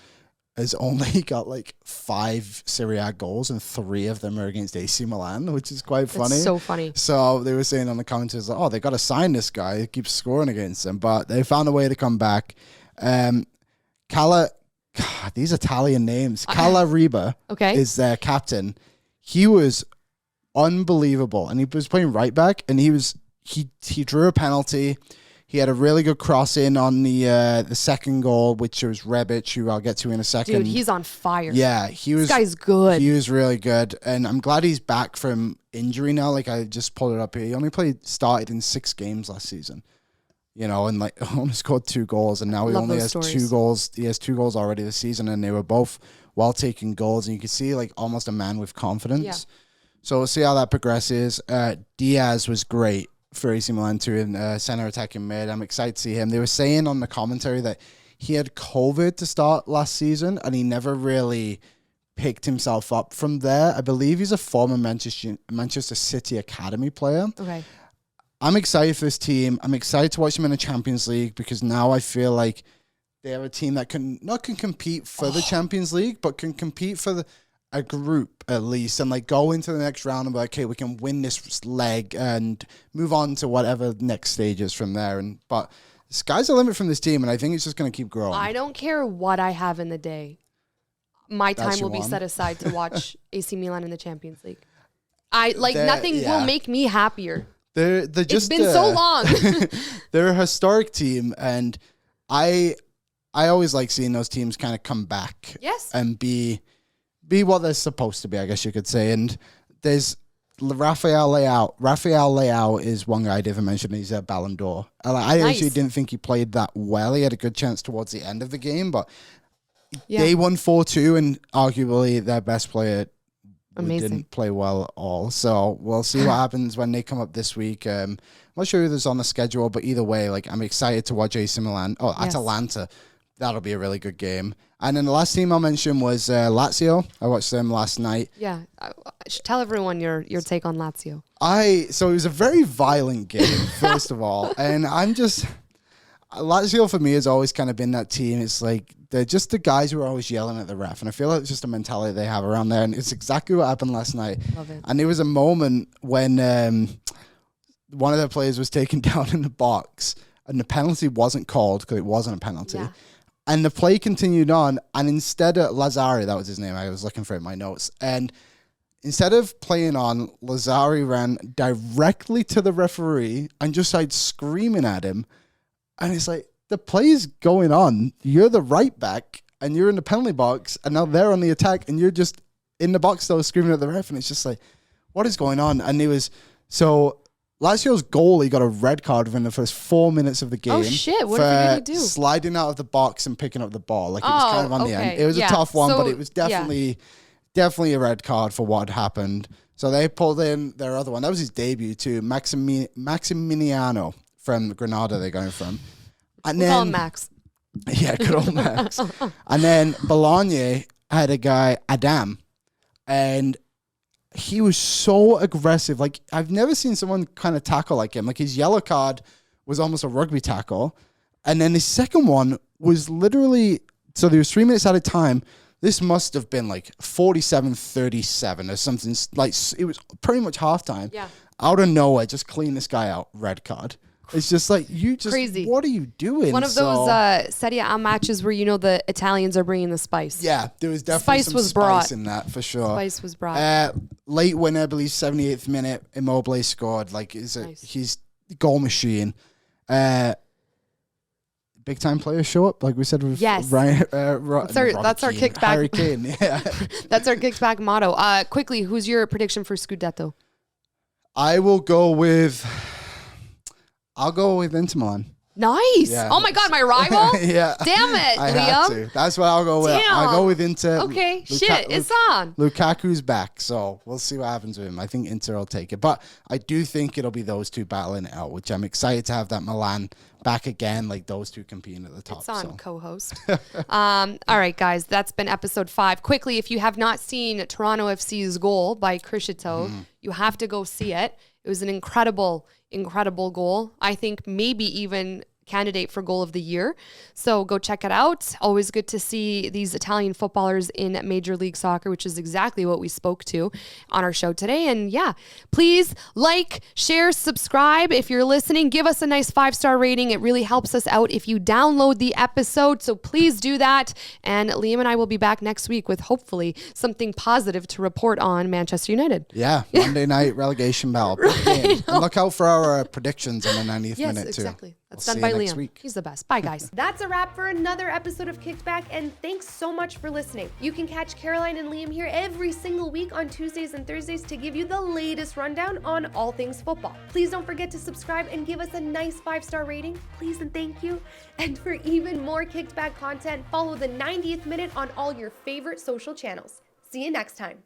has only got 5 Serie A goals, and 3 of them are against AC Milan, which is quite funny. It's so funny. So they were saying on the commentaries, they got to sign this guy. He keeps scoring against them. But they found a way to come back. God, these Italian names. Calariba is their captain. He was unbelievable, and he was playing right back, and he drew a penalty. He had a really good cross in on the second goal, which was Rebic, who I'll get to in a second. Dude, he's on fire. Yeah, this guy's good. He was really good, and I'm glad he's back from injury now. Like, I just pulled it up here. He only started in 6 games last season. And only scored 2 goals, and now he only has 2 goals. He has 2 goals already this season, and they were both well-taken goals, and you can see almost a man with confidence. Yeah. So we'll see how that progresses. Diaz was great for AC Milan too in center attacking mid. I'm excited to see him. They were saying on the commentary that he had COVID to start last season, and he never really picked himself up from there. I believe he's a former Manchester City Academy player. Okay. I'm excited for this team. I'm excited to watch them in the Champions League because now I feel like they are a team that can compete for the Champions League, but can compete for a group at least, and like go into the next round and be like, okay, we can win this leg and move on to whatever next stage is from there. But sky's the limit from this team, and I think it's just going to keep growing. I don't care what I have in the day. My time will be set aside to watch AC Milan in the Champions League. Nothing will make me happier. It's been so long. They're a historic team, and I always like seeing those teams kind of come back. Yes. And be what they're supposed to be, I guess you could say. And there's Rafael Leao. Rafael Leao is one guy I didn't mention. He's a Ballon d'Or. I actually didn't think he played that well. He had a good chance towards the end of the game, but they won 4-2, and arguably their best player didn't play well at all. So we'll see what happens when they come up this week. I'm not sure who there's on the schedule, but either way, like, I'm excited to watch AC Milan. Oh, Atalanta. That'll be a really good game. And then the last team I'll mention was Lazio. I watched them last night. Yeah. Tell everyone your take on Lazio. So it was a very violent game, first of all. And Lazio for me has always kind of been that team. It's like, they're just the guys who are always yelling at the ref. And I feel like it's just a mentality they have around there. And it's exactly what happened last night. Love it. And there was a moment when one of their players was taken down in the box and the penalty wasn't called because it wasn't a penalty. Yeah. And the play continued on. And instead of Lazzari, that was his name. I was looking for it in my notes. And instead of playing on, Lazzari ran directly to the referee and just started screaming at him. And it's like, the play's going on. You're the right back, and you're in the penalty box, and now they're on the attack, and you're just in the box though, screaming at the ref. And it's just like, what is going on? And Lazio's goalie got a red card within the first 4 minutes of the game. Oh shit! What did he do? Sliding out of the box and picking up the ball. Like, it was kind of on the end. It was a tough one, but it was definitely a red card for what happened. So they pulled in their other one. That was his debut too, Maximiliano from Granada. They're going from. And we'll call him Max. Yeah, good old Max. And then Bologna had a guy, Adam, and he was so aggressive. Like, I've never seen someone kind of tackle like him. Like, his yellow card was almost a rugby tackle. And then the second one was literally, so there was 3 minutes at a time. This must have been like 47-37 or something. Like, it was pretty much halftime. Yeah. Out of nowhere, just clean this guy out, red card. It's just like, crazy. What are you doing? One of those Serie A matches where the Italians are bringing the spice. Yeah, there was definitely some spice in that, for sure. Spice was brought. Late winner, I believe, 78th minute, Immobile scored. Like, he's goal machine. Big time players show up, like we said with Ryan. That's our kickback. Harry Kane. Yeah. That's our kickback motto. Quickly, who's your prediction for Scudetto? I'll go with Inter Milan. Nice. Yeah. Oh my God, my rival? Yeah. Damn it, I Liam. Had to. That's what I'll go with. I'll go with Inter. Okay, it's on. Lukaku's back, so we'll see what happens with him. I think Inter will take it. But I do think it'll be those two battling it out, which I'm excited to have that Milan back again, like those two competing at the top. It's on, co-host. All right, guys, that's been episode 5. Quickly, if you have not seen Toronto FC's goal by Criscito, you have to go see it. It was an incredible goal. I think maybe even candidate for goal of the year. So go check it out. Always good to see these Italian footballers in Major League Soccer, which is exactly what we spoke to on our show today. And yeah, please like, share, subscribe. If you're listening, give us a nice 5-star rating. It really helps us out if you download the episode. So please do that. And Liam and I will be back next week with hopefully something positive to report on Manchester United. Yeah, Monday night relegation battle. Right. And look out for our predictions in the 90th minute too. Exactly. That's done by Liam. He's the best. Bye, guys. That's a wrap for another episode of Kicked Back, and thanks so much for listening. You can catch Caroline and Liam here every single week on Tuesdays and Thursdays to give you the latest rundown on all things football. Please don't forget to subscribe and give us a nice 5-star rating. Please and thank you. And for even more Kicked Back content, follow the 90th minute on all your favorite social channels. See you next time.